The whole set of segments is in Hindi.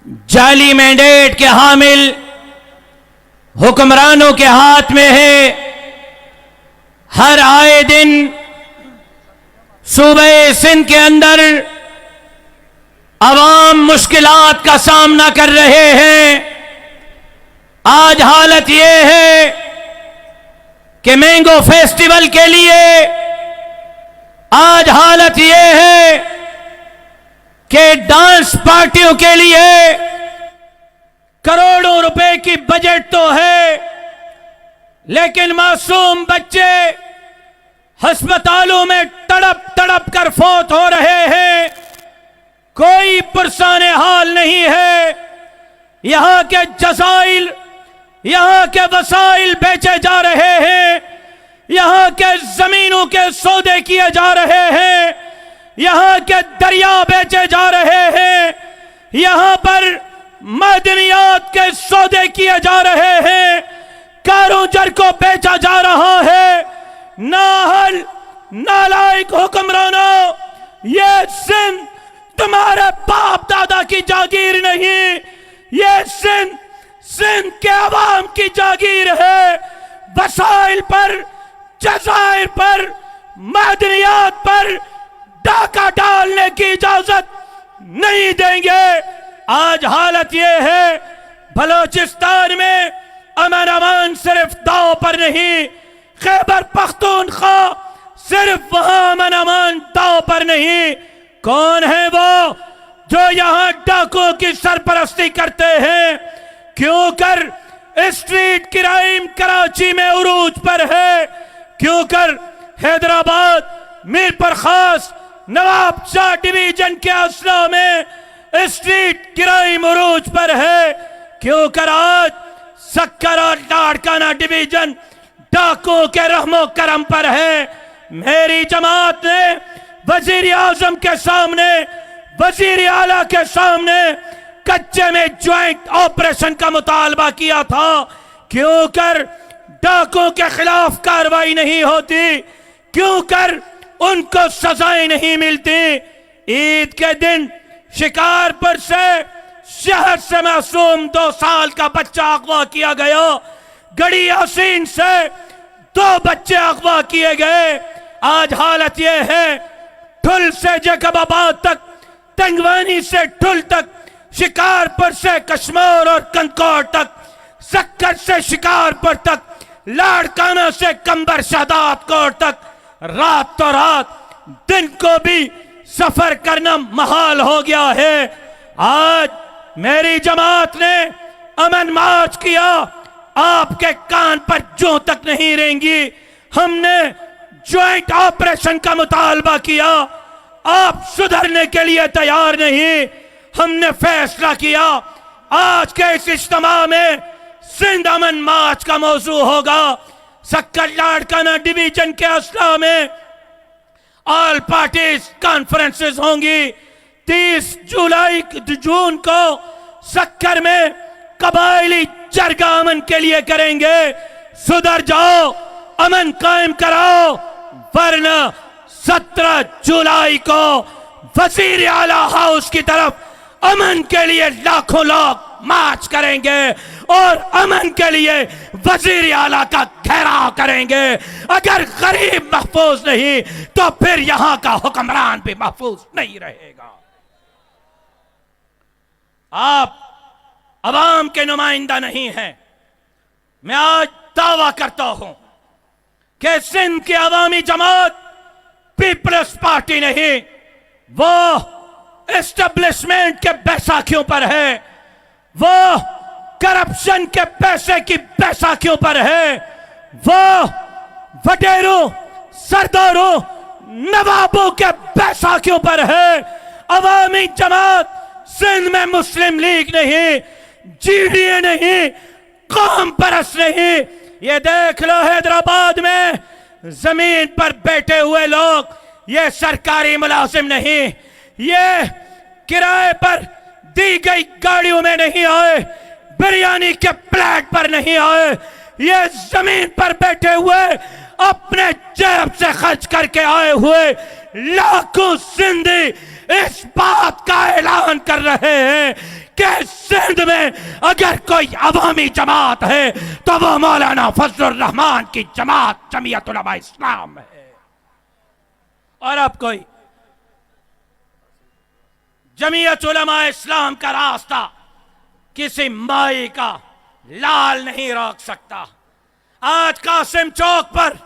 जाली मैंडेट के हामिल हुक्मरानों के हाथ में है। हर आए दिन सूबे सिंध के अंदर अवाम मुश्किलात का सामना कर रहे हैं। आज हालत यह है कि मैंगो फेस्टिवल के लिए आज हालत यह है कि डांस पार्टियों के लिए करोड़ों रुपए की बजट तो है, लेकिन मासूम बच्चे अस्पतालों में तड़प तड़प कर फौत हो रहे हैं। कोई पुरसाने हाल नहीं है। यहां के जसाइल, यहां के वसाइल बेचे जा रहे हैं, यहां के जमीनों के सौदे किए जा रहे हैं, यहां के दरिया बेचे जा रहे हैं, यहां पर मदनियात के सौदे किए जा रहे हैं, कारों जर को बेचा जा रहा है। नाहल नालायक हुक्मरानों, ये सिंध तुम्हारे बाप दादा की जागीर नहीं, ये सिंध के अवाम की जागीर है। वसाइल पर, जज़ाइर पर, मदनियात पर डाका डालने की इजाजत नहीं देंगे। आज हालत यह है, बलोचिस्तान में अमन अमान सिर्फ दाव पर नहीं, खैबर पख्तूनख्वा सिर्फ वहां अमन अमान दाव पर नहीं। कौन है वो जो यहां डाकुओं की सरपरस्ती करते हैं? क्यों कर स्ट्रीट क्राइम कराची में उरूज पर है? क्यों कर हैदराबाद, मीरपुर खास, नवाब शाह डिवीजन के असला में स्ट्रीट क्राइम उरूज पर है? क्यों कर आज सक्कर और लाड़काना डिवीजन डाकुओं के रहमो करम पर है? मेरी जमात ने वजीर आजम के सामने, वजीर आला के सामने कच्चे में ज्वाइंट ऑपरेशन का मुतालबा किया था। क्यों कर डाकुओं के खिलाफ कार्रवाई नहीं होती? क्यों कर उनको सजाएं नहीं मिलती? ईद के दिन शिकारपुर से शहर से मासूम 2 साल का बच्चा अगवा किया गया। गड़ी यासीन से 2 बच्चे अगवा किए गए। आज हालत यह है, ठुल से जैकबाबाद तक, तंगवानी से ठुल तक, शिकारपुर से कश्मीर और कंकोर तक, सक्कर से शिकारपुर तक, लाड़काना से कंबर शहदाद कोट तक, रात तो रात दिन को भी सफर करना महाल हो गया है। आज मेरी जमात ने अमन मार्च किया, आपके कान पर जूं तक नहीं रहेंगी। हमने ज्वाइंट ऑपरेशन का मुतालबा किया, आप सुधरने के लिए तैयार नहीं। हमने फैसला किया आज के इस इज्तिमा में सिंध अमन मार्च का मौजू होगा। सक्कर लाड़काना डिवीजन के असला में ऑल पार्टीज कॉन्फ्रेंसेस होंगी। 30 जून को सक्कर में कबायली जरगा अमन के लिए करेंगे। सुधर जाओ, अमन कायम कराओ, वरना 17 जुलाई को वजीर आला हाउस की तरफ अमन के लिए लाखों लोग मार्च करेंगे और अमन के लिए वजीर आला का घेराव करेंगे। अगर गरीब महफूज नहीं तो फिर यहां का हुक्मरान भी महफूज नहीं रहेगा। आप अवाम के नुमाइंदा नहीं हैं। मैं आज दावा करता हूं कि सिंध की अवामी जमात पीपल्स पार्टी नहीं, वो एस्टेब्लिशमेंट के बैसाखियों पर है, वो करप्शन के पैसे की बैसाखियों पर है, वो वडेरों, सरदारों, नवाबों के बैसाखियों पर है। अवामी जमात सिंध में मुस्लिम लीग नहीं, जीडीए नहीं, कौम परस्त नहीं। ये देख लो, हैदराबाद में जमीन पर बैठे हुए लोग ये सरकारी मुलाजिम नहीं, ये किराए पर दी गई गाड़ियों में नहीं आए, बिरयानी के प्लेट पर नहीं आए। ये जमीन पर बैठे हुए अपने जेब से खर्च करके आए हुए लाखों सिंधी इस बात का ऐलान कर रहे हैं कि सिंध में अगर कोई अवामी जमात है तो वो मौलाना फजलुर रहमान की जमात जमीयत उलमा इस्लाम है। और अब कोई जमीयत उलमा इस्लाम का रास्ता किसी माई का लाल नहीं रोक सकता। आज कासिम चौक पर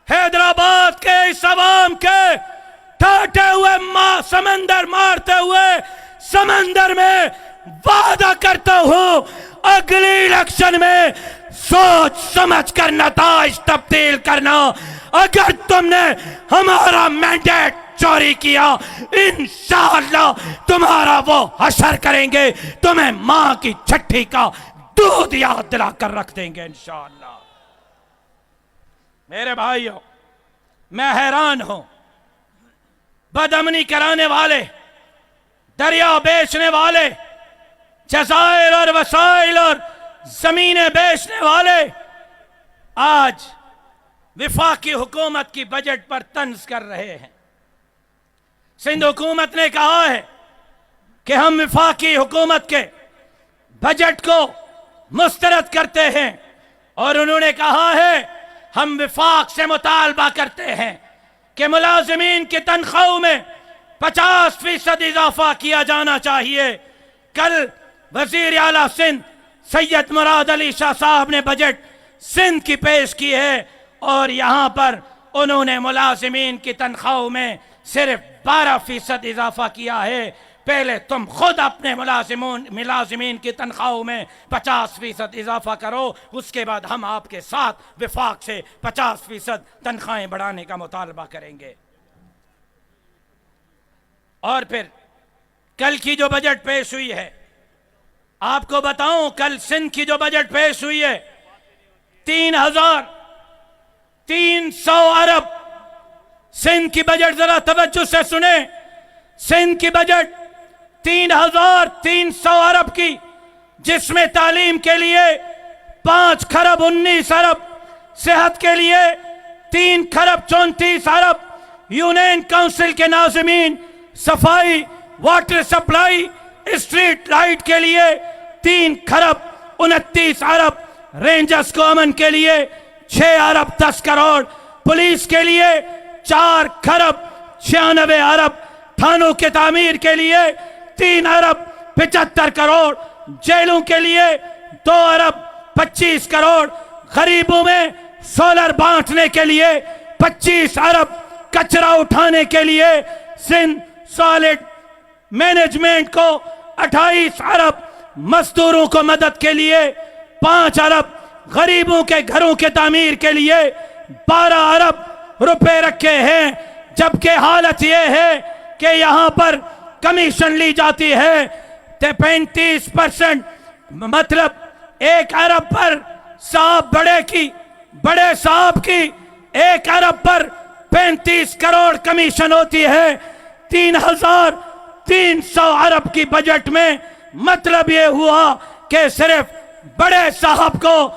हैदराबाद के इस अवाम के ठाटे हुए समंदर मारते हुए समंदर में वादा करता हूं अगली इलेक्शन में सोच समझ कर नताइज तब्दील करना। अगर तुमने हमारा मैंडेट चोरी किया इंशाअल्लाह तुम्हारा वो हशर करेंगे, तुम्हें मां की छठी का दूध याद दिला कर रख देंगे इंशाअल्लाह। मेरे भाइयों, मैं हैरान हूं, बदअमनी कराने वाले, दरिया बेचने वाले, जज़ायर और वसाइल और जमीनें बेचने वाले आज विफाकी हुकूमत की बजट पर तंज कर रहे हैं। सिंध हुकूमत ने कहा है कि हम विफाकी हुकूमत के बजट को मुस्तरद करते हैं और उन्होंने कहा है हम विफाक से मुतालबा करते हैं कि मुलाजिमीन की तनख्वाहों में 50% इजाफा किया जाना चाहिए। कल वजीर आला सिंध सैयद मुराद अली शाह साहब ने बजट सिंध की पेश की है और यहां पर उन्होंने मुलाजिमीन की तनख्वाहों में सिर्फ 12% इजाफा किया है। पहले तुम खुद अपने मुलाजिमीन की तनख्वाहों में 50% इजाफा करो, उसके बाद हम आपके साथ विफाक से 50% तनख्वाहें बढ़ाने का मुतालबा करेंगे। और फिर कल की जो बजट पेश हुई है, आपको बताऊं कल सिंध की जो बजट पेश हुई है 3,300 अरब। सिंध की बजट जरा तवज्जो से सुने, सिंध की बजट 3,300 अरब की, जिसमें तालीम के लिए 5 खरब 19 अरब, सेहत के लिए 3 खरब 34 अरब, यूनियन काउंसिल के नाज़मीन, सफाई, वाटर सप्लाई, स्ट्रीट लाइट के लिए 3 खरब 29 अरब, रेंजर्स को अमन के लिए 6 अरब 10 करोड़, पुलिस के लिए 4 खरब 96 अरब, थानों के तामीर के लिए 3 अरब 75 करोड़, जेलों के लिए 2 अरब 25 करोड़, गरीबों में सोलर बांटने के लिए 25 अरब, कचरा उठाने के लिए सिंध सॉलिड मैनेजमेंट को 28 अरब, मजदूरों को मदद के लिए 5 अरब, गरीबों के घरों के तामीर के लिए 12 अरब रुपए रखे हैं। जबकि हालत यह है कि यहां पर कमीशन ली जाती है 35%, मतलब 1 अरब पर साहब बड़े साहब की 1 अरब पर 35 करोड़ कमीशन होती है। 3,300 अरब की बजट में मतलब यह हुआ कि सिर्फ बड़े साहब को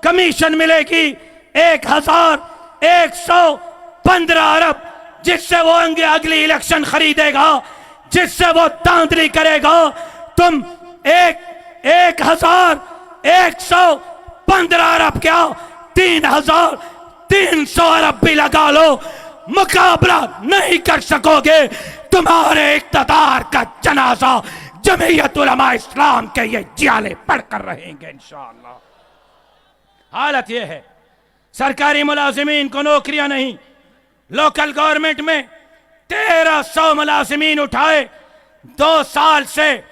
कमीशन मिलेगी 1,115 अरब, जिससे वो अगली इलेक्शन खरीदेगा, जिससे वो धांधली करेगा। तुम 1,115 अरब क्या 3,300 अरब भी लगा लो, मुकाबला नहीं कर सकोगे। तुम्हारे इक़्तिदार का जनाजा जमीयत उलमा इस्लाम के ये जियाले पढ़कर रहेंगे इंशाअल्लाह। हालत यह है, सरकारी मुलाजिमीन को नौकरियां नहीं, लोकल गवर्नमेंट में 1,300 मुलाजिमीन उठाए, 2 साल से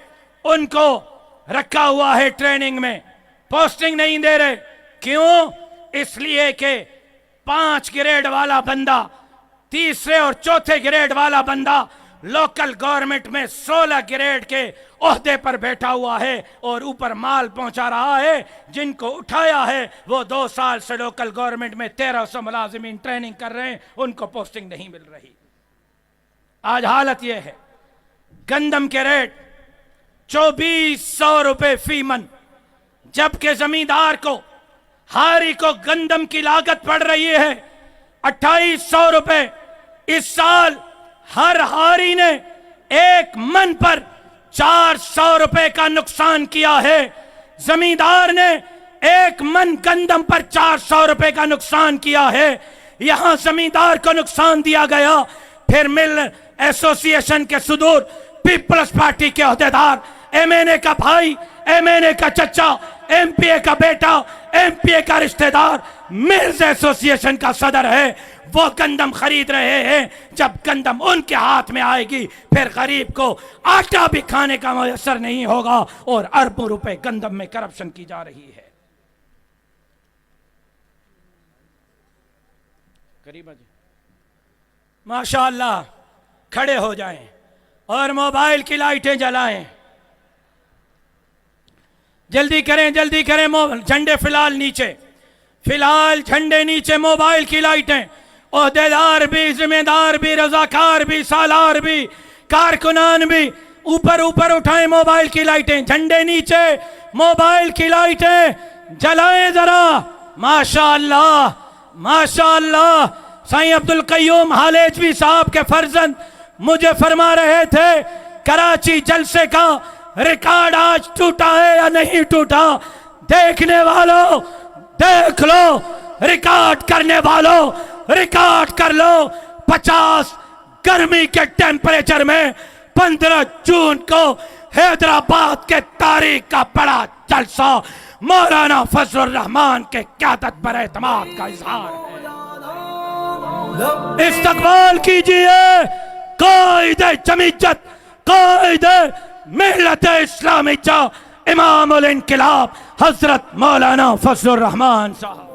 उनको रखा हुआ है ट्रेनिंग में, पोस्टिंग नहीं दे रहे। क्यों? इसलिए कि 5 ग्रेड वाला बंदा, 3रे और 4थे ग्रेड वाला बंदा लोकल गवर्नमेंट में 16 ग्रेड के ओहदे पर बैठा हुआ है और ऊपर माल पहुंचा रहा है। जिनको उठाया है वो 2 साल से लोकल गवर्नमेंट में 1,300 मुलाजिमीन ट्रेनिंग कर रहे हैं, उनको पोस्टिंग नहीं मिल रही। आज हालत यह है, गंदम के रेट 2,400 रुपए फी मन, जबकि जमींदार को, हारी को गंदम की लागत पड़ रही है 2,800 रुपए। इस साल हर हारी ने 1 मन पर 400 रुपए का नुकसान किया है। जमींदार ने 1 मन गंदम पर 400 रुपए का नुकसान किया है। यहां जमींदार को नुकसान दिया गया। फिर मिल एसोसिएशन के सदूर, पीपल्स पार्टी के अहदेदार, एमएनए का भाई, एमएनए का चचा, एमपीए का बेटा, एमपीए का रिश्तेदार, मिल्स एसोसिएशन का सदर है, वो गंदम खरीद रहे हैं। जब गंदम उनके हाथ में आएगी फिर गरीब को आटा भी खाने का मयसर नहीं होगा और अरबों रुपए गंदम में करप्शन की जा रही है। करीब माशाअल्लाह, खड़े हो जाएं और मोबाइल की लाइटें जलाएं। जल्दी करें, जल्दी करें। झंडे फिलहाल नीचे, फिलहाल झंडे नीचे, मोबाइल की लाइटें। ओहदेदार भी, जिम्मेदार भी, रजाकार भी, सालार भी, कारकुनान भी, ऊपर ऊपर उठाएं मोबाइल की लाइटें। झंडे नीचे, मोबाइल की लाइटें जलाएं जरा। माशाअल्लाह, माशाअल्लाह। साईं अब्दुल कय्यूम हालेजवी साहब के फर्जंद मुझे फरमा रहे थे, कराची जलसे का रिकॉर्ड आज टूटा है या नहीं टूटा। देखने वालों देख लो, रिकॉर्ड करने वालों रिकॉर्ड कर लो। 50 गर्मी के टेम्परेचर में 15 जून को हैदराबाद के तारीख का बड़ा जलसा मौलाना फजलुर रहमान के क़यादत पर एतमाद का इजहार है। इस्तकबाल कीजिए कायदे जमीयत, कायदे मिल्लत इस्लामी जा इमामुल इनकिलाब हजरत मौलाना फजलुर रहमान साहब।